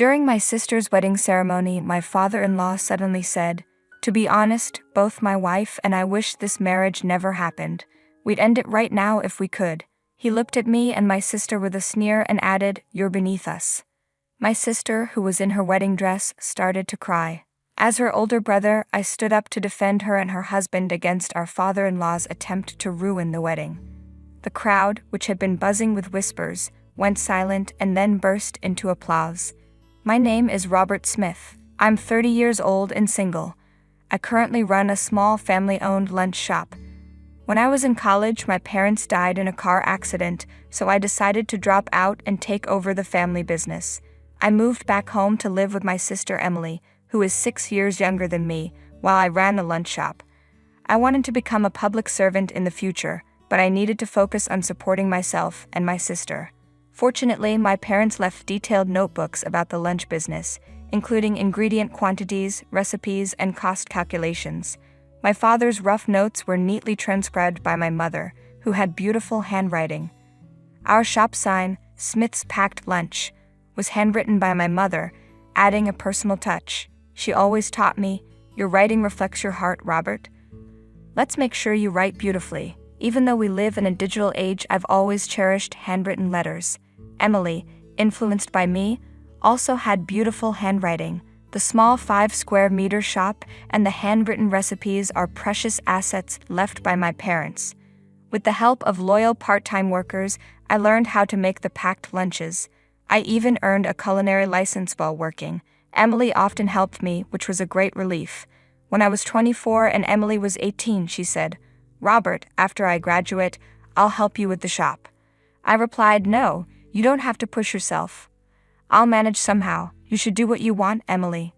During my sister's wedding ceremony, my father-in-law suddenly said, "To be honest, both my wife and I wish this marriage never happened. We'd end it right now if we could." He looked at me and my sister with a sneer and added, "You're beneath us." My sister, who was in her wedding dress, started to cry. As her older brother, I stood up to defend her and her husband against our father-in-law's attempt to ruin the wedding. The crowd, which had been buzzing with whispers, went silent and then burst into applause. My name is Robert Smith. I'm 30 years old and single. I currently run a small family-owned lunch shop. When I was in college, my parents died in a car accident, so I decided to drop out and take over the family business. I moved back home to live with my sister Emily, who is 6 years younger than me, while I ran the lunch shop. I wanted to become a public servant in the future, but I needed to focus on supporting myself and my sister. Fortunately, my parents left detailed notebooks about the lunch business, including ingredient quantities, recipes, and cost calculations. My father's rough notes were neatly transcribed by my mother, who had beautiful handwriting. Our shop sign, "Smith's Packed Lunch," was handwritten by my mother, adding a personal touch. She always taught me, "Your writing reflects your heart, Robert. Let's make sure you write beautifully." Even though we live in a digital age, I've always cherished handwritten letters. Emily, influenced by me, also had beautiful handwriting. The small 5-square-meter shop and the handwritten recipes are precious assets left by my parents. With the help of loyal part-time workers, I learned how to make the packed lunches. I even earned a culinary license while working. Emily often helped me, which was a great relief. When I was 24 and Emily was 18, she said, "Robert, after I graduate, I'll help you with the shop." I replied, "No, you don't have to push yourself. I'll manage somehow. You should do what you want, Emily."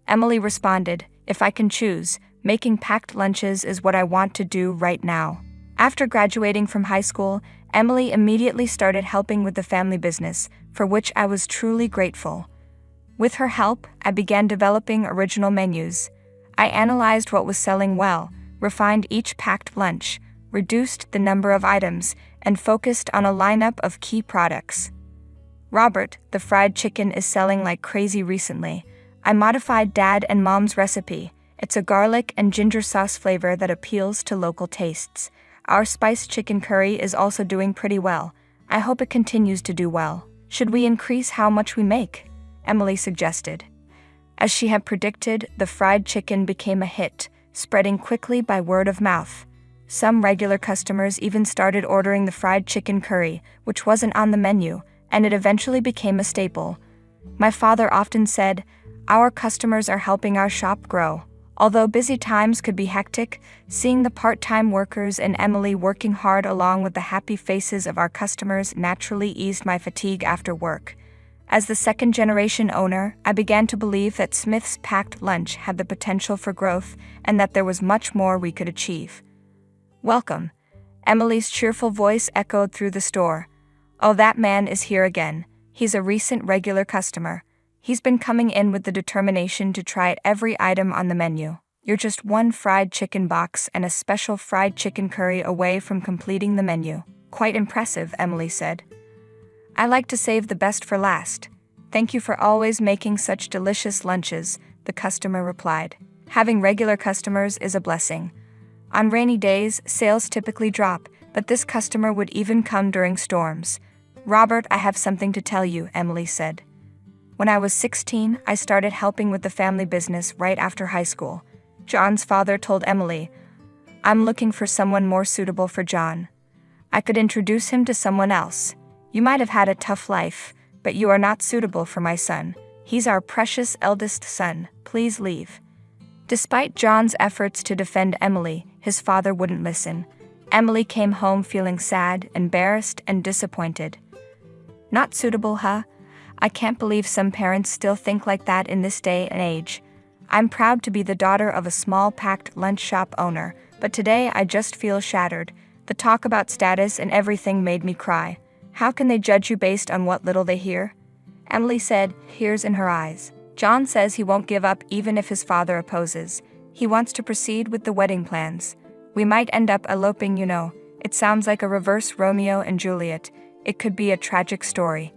Emily responded, "If I can choose, making packed lunches is what I want to do right now." After graduating from high school, Emily immediately started helping with the family business, for which I was truly grateful. With her help, I began developing original menus. I analyzed what was selling well, refined each packed lunch, reduced the number of items, and focused on a lineup of key products. "Robert, the fried chicken is selling like crazy recently. I modified Dad and Mom's recipe. It's a garlic and ginger sauce flavor that appeals to local tastes. Our spiced chicken curry is also doing pretty well. I hope it continues to do well. Should we increase how much we make?" Emily suggested. As she had predicted, the fried chicken became a hit, spreading quickly by word of mouth. Some regular customers even started ordering the fried chicken curry, which wasn't on the menu, and it eventually became a staple. My father often said, "Our customers are helping our shop grow." Although busy times could be hectic, seeing the part-time workers and Emily working hard along with the happy faces of our customers naturally eased my fatigue after work. As the second-generation owner, I began to believe that Smith's Packed Lunch had the potential for growth and that there was much more we could achieve. "Welcome." Emily's cheerful voice echoed through the store. "Oh, that man is here again. He's a recent regular customer. He's been coming in with the determination to try every item on the menu. You're just one fried chicken box and a special fried chicken curry away from completing the menu." "Quite impressive," Emily said. "I like to save the best for last. Thank you for always making such delicious lunches," the customer replied. Having regular customers is a blessing. On rainy days, sales typically drop, but this customer would even come during storms. "Robert, I have something to tell you," Emily said. "When I was 16, I started helping with the family business right after high school. John's father told Emily, 'I'm looking for someone more suitable for John. I could introduce him to someone else. You might have had a tough life, but you are not suitable for my son. He's our precious eldest son. Please leave.'" Despite John's efforts to defend Emily, his father wouldn't listen. Emily came home feeling sad, embarrassed, and disappointed. "Not suitable, huh? I can't believe some parents still think like that in this day and age. I'm proud to be the daughter of a small packed lunch shop owner, but today I just feel shattered. The talk about status and everything made me cry. How can they judge you based on what little they hear?" Emily said, tears in her eyes. "John says he won't give up even if his father opposes. He wants to proceed with the wedding plans. We might end up eloping, you know. It sounds like a reverse Romeo and Juliet. It could be a tragic story."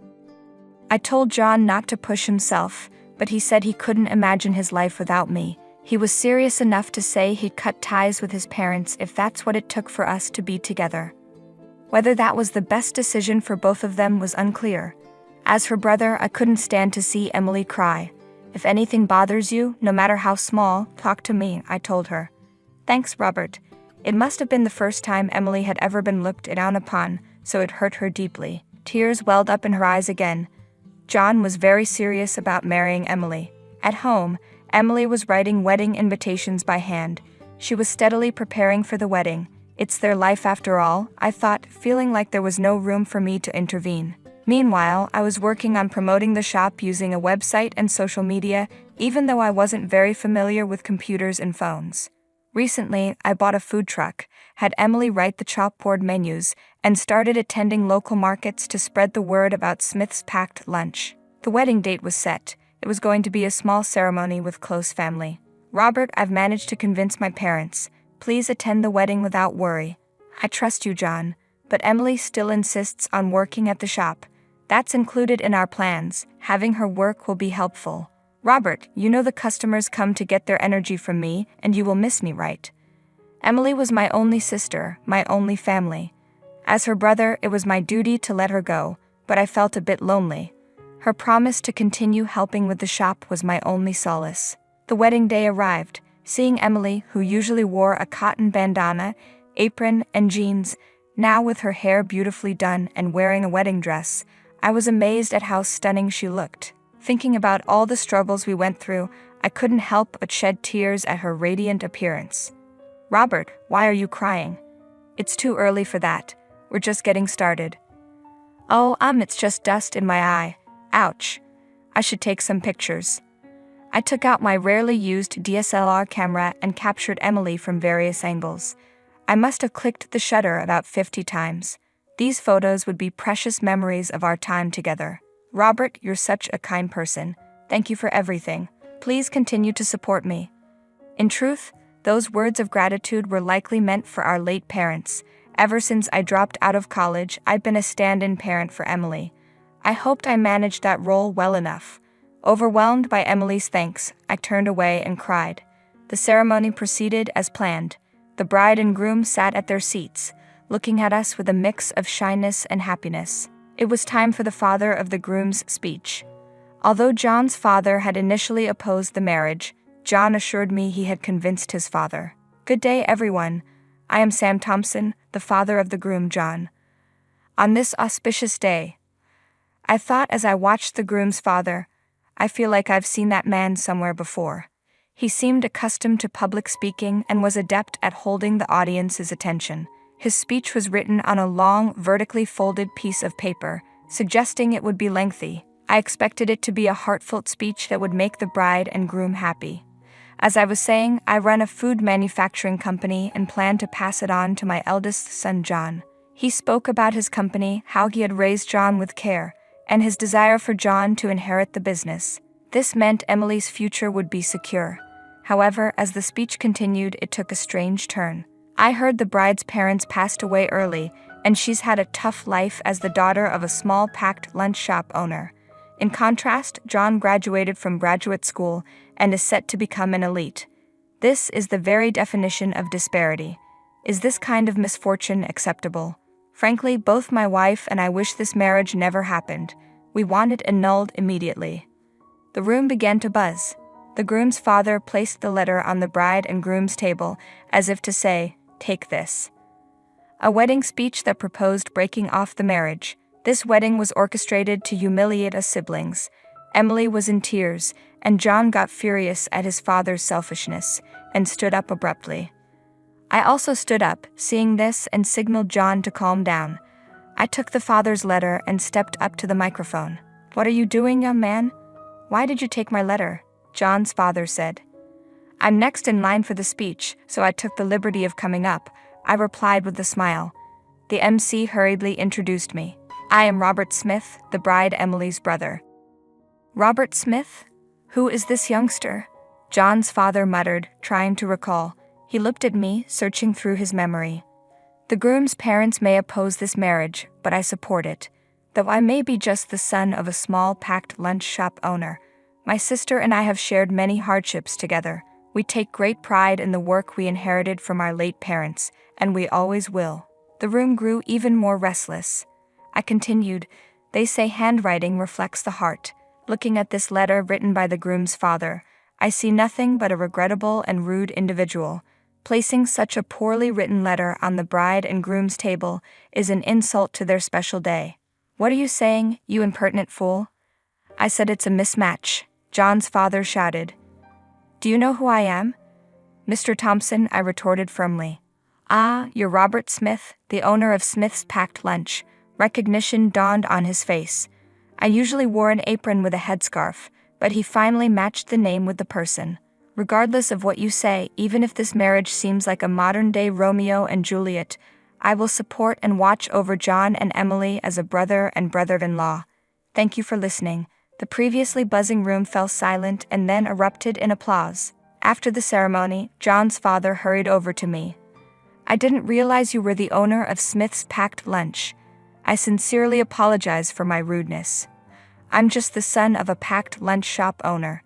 I told John not to push himself, but he said he couldn't imagine his life without me. He was serious enough to say he'd cut ties with his parents if that's what it took for us to be together. Whether that was the best decision for both of them was unclear. As her brother, I couldn't stand to see Emily cry. If anything bothers you, no matter how small, talk to me, I told her. Thanks, Robert. It must have been the first time Emily had ever been looked down upon, so it hurt her deeply. Tears welled up in her eyes again. John was very serious about marrying Emily. At home, Emily was writing wedding invitations by hand. She was steadily preparing for the wedding. It's their life after all, I thought, feeling like there was no room for me to intervene. Meanwhile, I was working on promoting the shop using a website and social media, even though I wasn't very familiar with computers and phones. Recently, I bought a food truck, had Emily write the chalkboard menus, and started attending local markets to spread the word about Smith's packed lunch. The wedding date was set. It was going to be a small ceremony with close family. Robert, I've managed to convince my parents. Please attend the wedding without worry. I trust you, John, but Emily still insists on working at the shop. That's included in our plans. Having her work will be helpful. Robert, you know the customers come to get their energy from me, and you will miss me, right? Emily was my only sister, my only family. As her brother, it was my duty to let her go, but I felt a bit lonely. Her promise to continue helping with the shop was my only solace. The wedding day arrived. Seeing Emily, who usually wore a cotton bandana, apron, and jeans, now with her hair beautifully done and wearing a wedding dress, I was amazed at how stunning she looked. Thinking about all the struggles we went through, I couldn't help but shed tears at her radiant appearance. Robert, why are you crying? It's too early for that. We're just getting started. Oh, it's just dust in my eye. Ouch. I should take some pictures. I took out my rarely used DSLR camera and captured Emily from various angles. I must have clicked the shutter about 50 times. These photos would be precious memories of our time together. Robert, you're such a kind person. Thank you for everything. Please continue to support me. In truth, those words of gratitude were likely meant for our late parents. Ever since I dropped out of college, I've been a stand-in parent for Emily. I hoped I managed that role well enough. Overwhelmed by Emily's thanks, I turned away and cried. The ceremony proceeded as planned. The bride and groom sat at their seats, looking at us with a mix of shyness and happiness. It was time for the father of the groom's speech. Although John's father had initially opposed the marriage, John assured me he had convinced his father. Good day, everyone. I am Sam Thompson, the father of the groom, John. On this auspicious day, I thought as I watched the groom's father, I feel like I've seen that man somewhere before. He seemed accustomed to public speaking and was adept at holding the audience's attention. His speech was written on a long, vertically folded piece of paper, suggesting it would be lengthy. I expected it to be a heartfelt speech that would make the bride and groom happy. As I was saying, I run a food manufacturing company and plan to pass it on to my eldest son, John. He spoke about his company, how he had raised John with care, and his desire for John to inherit the business. This meant Emily's future would be secure. However, as the speech continued, it took a strange turn. I heard the bride's parents passed away early, and she's had a tough life as the daughter of a small packed lunch shop owner. In contrast, John graduated from graduate school and is set to become an elite. This is the very definition of disparity. Is this kind of misfortune acceptable? Frankly, both my wife and I wish this marriage never happened. We want it annulled immediately. The room began to buzz. The groom's father placed the letter on the bride and groom's table, as if to say, "Take this." A wedding speech that proposed breaking off the marriage. This wedding was orchestrated to humiliate us siblings. Emily was in tears, and John got furious at his father's selfishness, and stood up abruptly. I also stood up, seeing this, and signaled John to calm down. I took the father's letter and stepped up to the microphone. "What are you doing, young man? Why did you take my letter?" John's father said. "I'm next in line for the speech, so I took the liberty of coming up," I replied with a smile. The MC hurriedly introduced me. "I am Robert Smith, the bride Emily's brother." "Robert Smith? Who is this youngster?" John's father muttered, trying to recall. He looked at me, searching through his memory. "The groom's parents may oppose this marriage, but I support it. Though I may be just the son of a small packed lunch shop owner, my sister and I have shared many hardships together. We take great pride in the work we inherited from our late parents, and we always will. The room grew even more restless. I continued, "They say handwriting reflects the heart. Looking at this letter written by the groom's father, I see nothing but a regrettable and rude individual. Placing such a poorly written letter on the bride and groom's table is an insult to their special day." "What are you saying, you impertinent fool?" I said. "It's a mismatch," John's father shouted. "Do you know who I am?" "Mr. Thompson," I retorted firmly. "Ah, you're Robert Smith, the owner of Smith's Packed Lunch." Recognition dawned on his face. I usually wore an apron with a headscarf, but he finally matched the name with the person. "Regardless of what you say, even if this marriage seems like a modern-day Romeo and Juliet, I will support and watch over John and Emily as a brother and brother-in-law. Thank you for listening." The previously buzzing room fell silent and then erupted in applause. After the ceremony, John's father hurried over to me. "I didn't realize you were the owner of Smith's Packed Lunch. I sincerely apologize for my rudeness. I'm just the son of a packed lunch shop owner.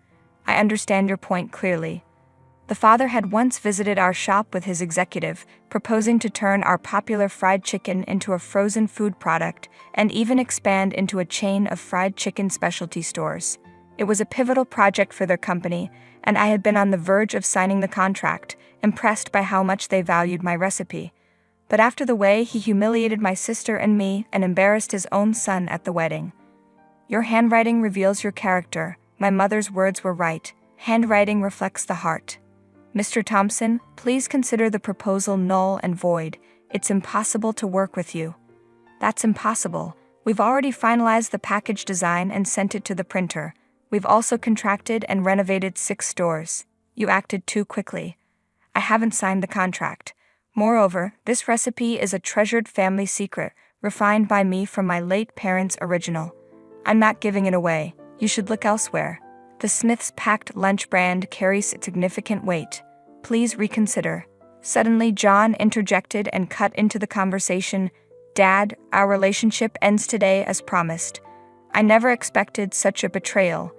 I understand your point clearly." The father had once visited our shop with his executive, proposing to turn our popular fried chicken into a frozen food product and even expand into a chain of fried chicken specialty stores. It was a pivotal project for their company, and I had been on the verge of signing the contract, impressed by how much they valued my recipe. But after the way he humiliated my sister and me and embarrassed his own son at the wedding. "Your handwriting reveals your character." My mother's words were right. Handwriting reflects the heart. "Mr. Thompson, please consider the proposal null and void. It's impossible to work with you." "That's impossible. We've already finalized the package design and sent it to the printer. We've also contracted and renovated 6 stores. You acted too quickly. I haven't signed the contract. Moreover, this recipe is a treasured family secret, refined by me from my late parents' original. I'm not giving it away. You should look elsewhere. The Smith's Packed Lunch brand carries significant weight. Please reconsider." Suddenly, John interjected and cut into the conversation. "Dad, our relationship ends today as promised. I never expected such a betrayal.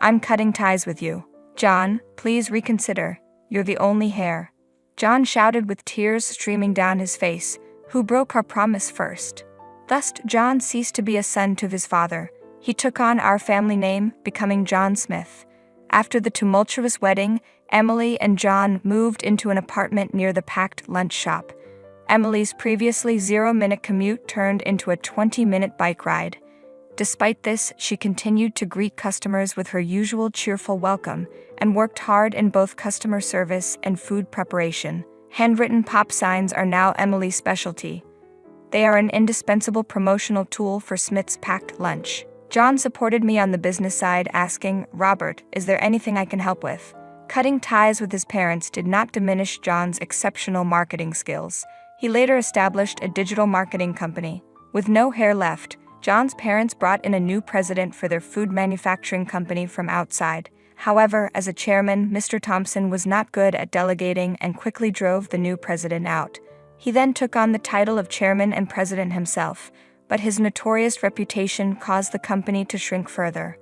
I'm cutting ties with you." "John, please reconsider. You're the only heir." John shouted with tears streaming down his face. "Who broke our promise first?" Thus, John ceased to be a son to his father. He took on our family name, becoming John Smith. After the tumultuous wedding, Emily and John moved into an apartment near the packed lunch shop. Emily's previously 0-minute commute turned into a 20-minute bike ride. Despite this, she continued to greet customers with her usual cheerful welcome and worked hard in both customer service and food preparation. Handwritten pop signs are now Emily's specialty. They are an indispensable promotional tool for Smith's Packed Lunch. John supported me on the business side, asking, "Robert, is there anything I can help with?" Cutting ties with his parents did not diminish John's exceptional marketing skills. He later established a digital marketing company. With no hair left, John's parents brought in a new president for their food manufacturing company from outside. However, as a chairman, Mr. Thompson was not good at delegating and quickly drove the new president out. He then took on the title of chairman and president himself, but his notorious reputation caused the company to shrink further.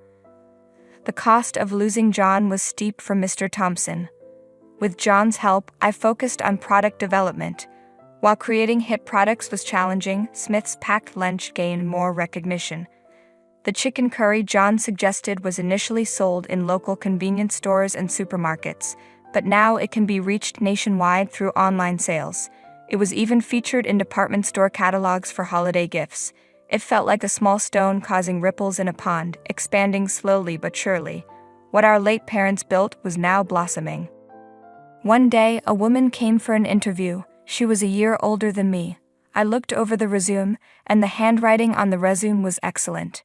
The cost of losing John was steep for Mr. Thompson. With John's help, I focused on product development. While creating hit products was challenging, Smith's Packed Lunch gained more recognition. The chicken curry John suggested was initially sold in local convenience stores and supermarkets, but now it can be reached nationwide through online sales. It was even featured in department store catalogs for holiday gifts. It felt like a small stone causing ripples in a pond, expanding slowly but surely. What our late parents built was now blossoming. One day, a woman came for an interview. She was a year older than me. I looked over the resume, and the handwriting on the resume was excellent.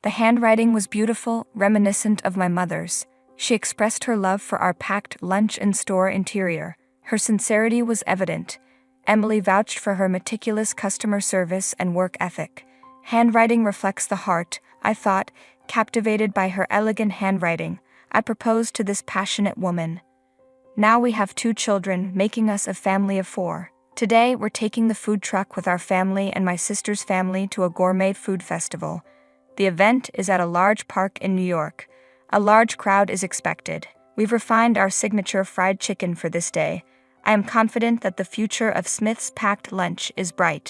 The handwriting was beautiful, reminiscent of my mother's. She expressed her love for our packed lunch and store interior. Her sincerity was evident. Emily vouched for her meticulous customer service and work ethic. Handwriting reflects the heart, I thought, captivated by her elegant handwriting. I proposed to this passionate woman. Now we have 2 children, making us a family of 4. Today, we're taking the food truck with our family and my sister's family to a gourmet food festival. The event is at a large park in New York. A large crowd is expected. We've refined our signature fried chicken for this day. I am confident that the future of Smith's packed lunch is bright.